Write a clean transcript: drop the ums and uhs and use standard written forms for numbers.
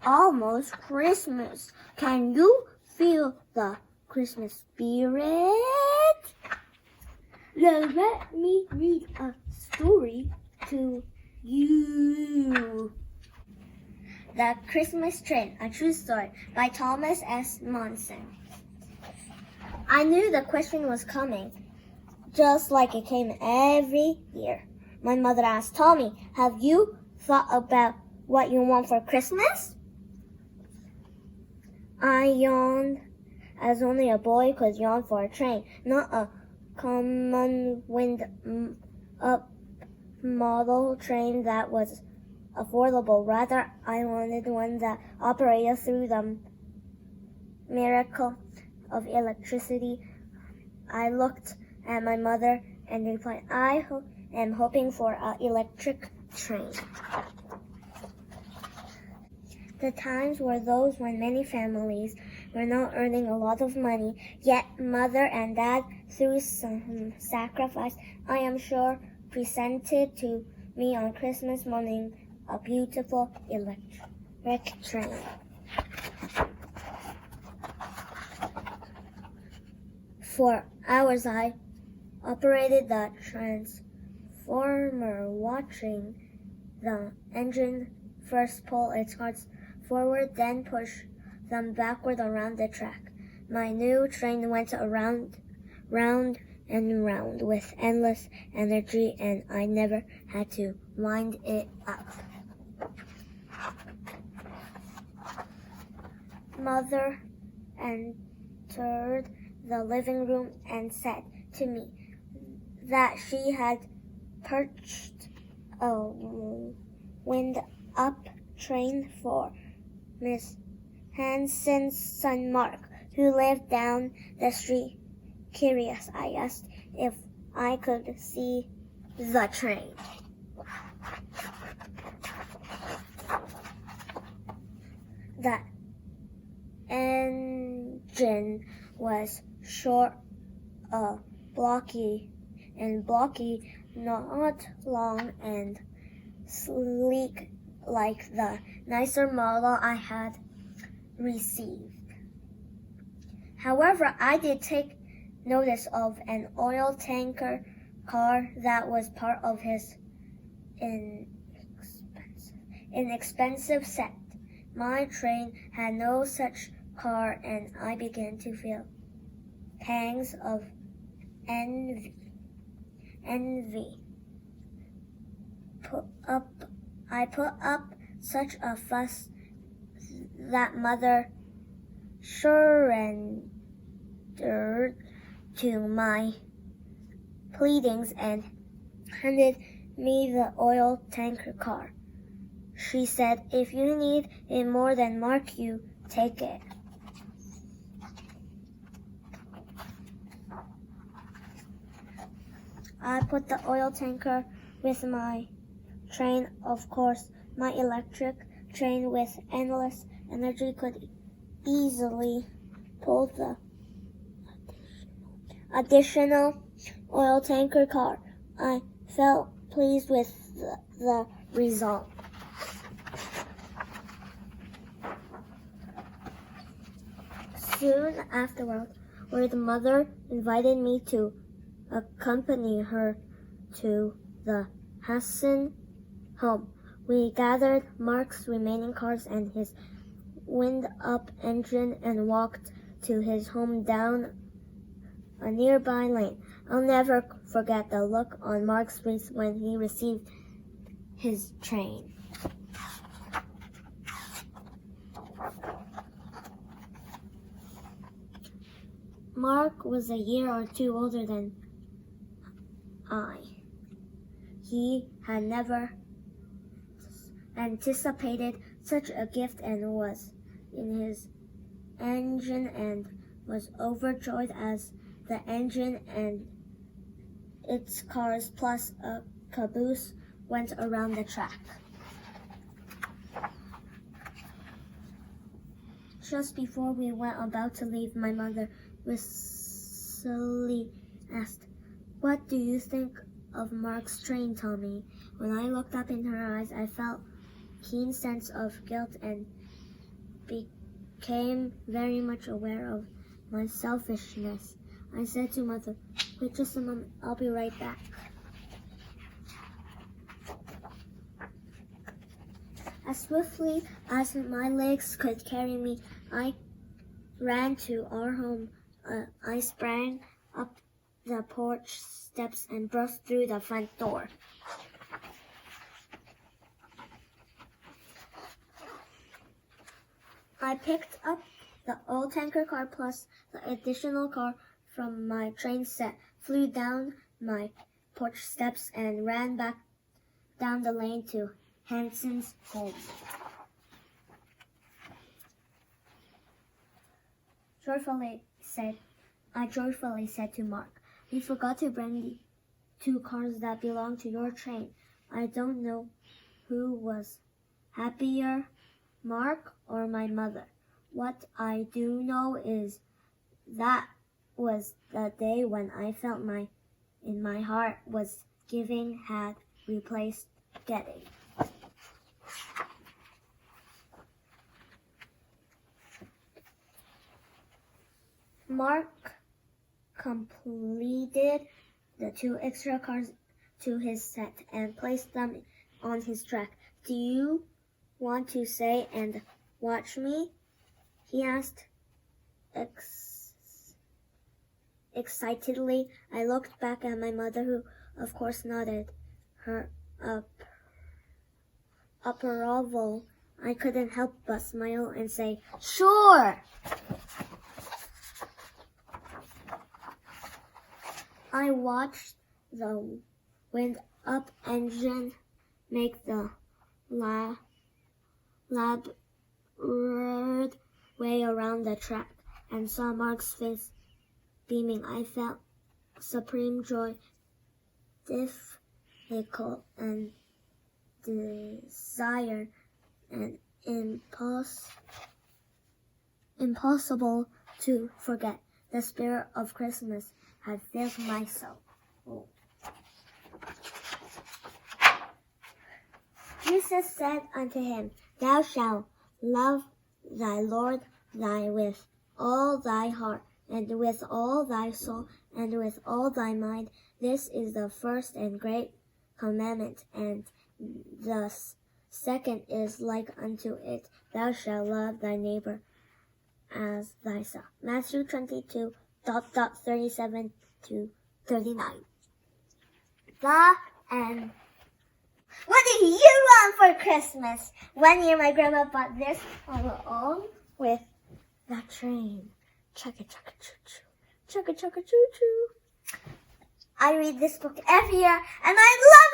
almost Christmas. Can you feel the Christmas spirit? Let me read a story to you. The Christmas Train, a true story by Thomas S. Monson. I knew the question was coming, just like it came every year. My mother asked, Tommy, have you thought about what you want for Christmas? I yawned, as only a boy could yawn for a train, not a common wind-up model train that was affordable. Rather, I wanted one that operated through the miracle of electricity. I looked at my mother and replied, I am hoping for an electric train. The times were those when many families were not earning a lot of money, yet Mother and Dad, through some sacrifice, I am sure, presented to me on Christmas morning a beautiful electric train. For hours I operated the transformer, watching the engine first pull its cars forward, then push them backward around the track. My new train went around, round and round with endless energy, and I never had to wind it up. Mother entered the living room and said to me that she had purchased a wind-up train for Miss Hanson's son Mark, who lived down the street. Curious, I asked if I could see the train. The engine was short, blocky, not long and sleek like the nicer model I had received. However, I did take notice of an oil tanker car that was part of his inexpensive set. My train had no such car, and I began to feel pangs of envy. I put up such a fuss that Mother surrendered to my pleadings and handed me the oil tanker car. She said, if you need it more than Mark, you take it. I put the oil tanker with my train. Of course, my electric train with endless energy could easily pull the additional oil tanker car. I felt pleased with the result. Soon afterward, Mother invited me to accompany her to the Hanson home. We gathered Mark's remaining cars and his wind-up engine and walked to his home down a nearby lane. I'll never forget the look on Mark's face when he received his train. Mark was a year or two older than I. He had never anticipated such a gift and was in his engine and was overjoyed as the engine and its cars plus a caboose went around the track. Just before we went about to leave, my mother wistfully asked, "What do you think of Mark's train, Tommy?" When I looked up in her eyes, I felt a keen sense of guilt and became very much aware of my selfishness. I said to Mother, "Wait just a moment, I'll be right back." As swiftly as my legs could carry me, I ran to our home. I sprang up the porch steps and burst through the front door. I picked up the old tanker car plus the additional car from my train set, flew down my porch steps, and ran back down the lane to Hanson's home. I joyfully said to Mark, "We forgot to bring the 2 cars that belong to your train." I don't know who was happier, Mark or my mother. What I do know is that was the day when I felt in my heart was giving had replaced getting. Mark completed the 2 extra cars to his set and placed them on his track. "Do you want to stay and watch me?" he asked excitedly. I looked back at my mother, who of course nodded her approval. I couldn't help but smile and say, "Sure." I watched the wind-up engine make the labyrinth way around the track and saw Mark's face beaming. I felt supreme joy, difficult and desire, and impossible to forget. The spirit of Christmas had filled my soul. Jesus said unto him, "Thou shalt love thy Lord thy with all thy heart, and with all thy soul, and with all thy mind. This is the first and great commandment, and the second is like unto it. Thou shalt love thy neighbor as thyself." Matthew 22:37 to 39. The end. What did you want for Christmas? One year my grandma bought this along with the train. Chugga chugga choo choo. Chugga chugga choo choo. I read this book every year and I love